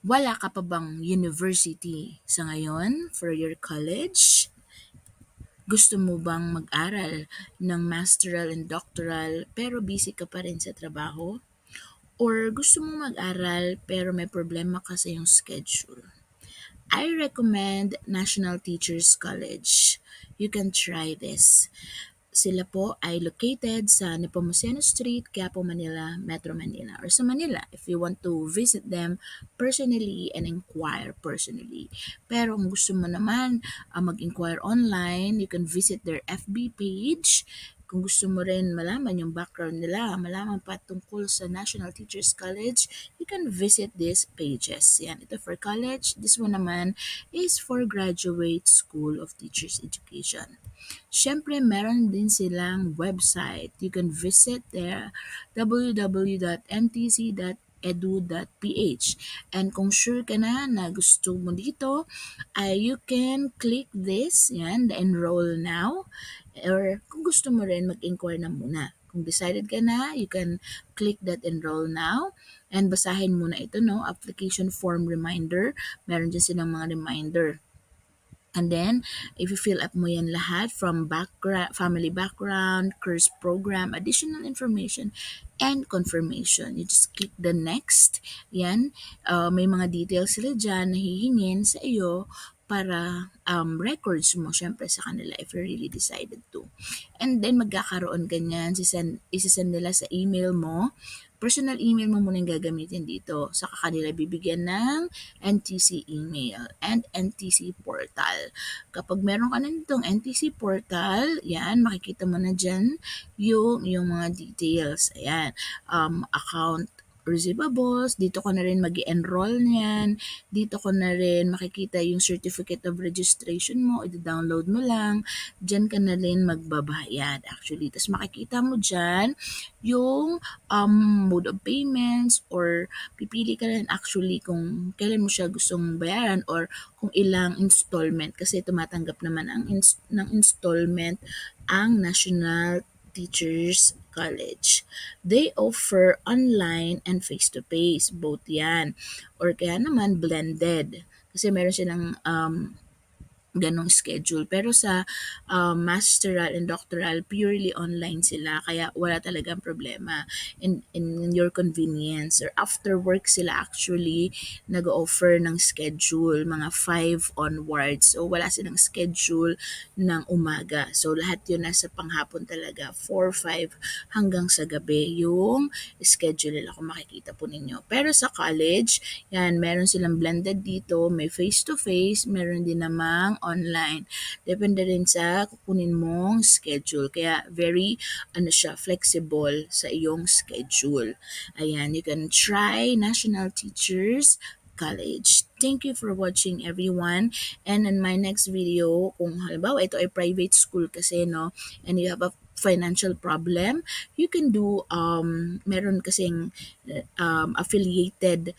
Wala ka pa bang university sa ngayon for your college? Gusto mo bang mag-aral ng masteral and doctoral pero busy ka pa rin sa trabaho? Or gusto mo mag-aral pero may problema ka sa iyong schedule? I recommend National Teachers College. You can try this. Sila po ay located sa Nepomuceno Street, Quiapo, Manila, Metro Manila, or sa Manila if you want to visit them personally and inquire personally. Pero kung gusto mo naman mag-inquire online, you can visit their FB page. Kung gusto mo rin malaman yung background nila, malaman pa tungkol sa National Teachers College, you can visit these pages. Yan, ito for college. This one naman is for Graduate School of Teachers Education. Siyempre, meron din silang website. You can visit their www.ntc.edu.ph. And kung sure ka na gusto mo dito, you can click this, yan, the enroll now. Or kung gusto mo rin, mag-inquire na muna. Kung decided ka na, you can click that enroll now and basahin muna ito, no? Application form reminder. Meron din silang mga reminder. And then, if you fill up mo yan lahat from family background, course program, additional information, and confirmation. You just click the next. Yan. May mga details sila dyan na hihingin sa iyo para records mo syempre sa kanila if you really decided to. And then magkakaroon ganyan, isisend nila sa email mo. Personal email mo muna yung gagamitin dito. Saka kanila bibigyan ng NTC email and NTC portal. Kapag meron ka na nitong NTC portal, yan, makikita mo na dyan yung mga details. Ayan, account receivables, dito ko na rin mag-enroll niyan, dito ko na rin makikita yung certificate of registration mo, i-download mo lang, dyan ka na rin magbabayad actually. Tapos makikita mo dyan yung mode of payments or pipili ka rin actually kung kailan mo siya gustong bayaran or kung ilang installment kasi tumatanggap naman ng installment ang National Teachers College. They offer online and face-to-face, both yan. Or kaya naman blended. Kasi meron silang ganong schedule. Pero sa masteral and doctoral, purely online sila. Kaya wala talagang problema in your convenience. Or after work sila actually nag-offer ng schedule, mga 5 onwards. So wala silang schedule ng umaga. So lahat yun nasa panghapon talaga. 4, 5 hanggang sa gabi yung schedule nila kung makikita po ninyo. Pero sa college, yan, meron silang blended dito. May face-to-face, meron din namang online. Depende rin sa kukunin mong schedule. Kaya very flexible sa iyong schedule. Ayan, you can try National Teachers College. Thank you for watching everyone. And in my next video, kung halimbawa ito ay private school kasi no, and you have a financial problem, you can do meron kasing affiliated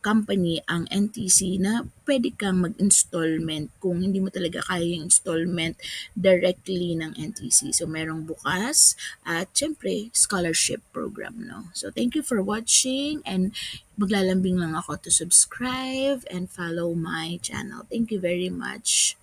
company ang NTC na pwede kang mag-installment kung hindi mo talaga kaya yung installment directly ng NTC. So, merong bukas at syempre, scholarship program, no? So, thank you for watching and maglalambing lang ako to subscribe and follow my channel. Thank you very much.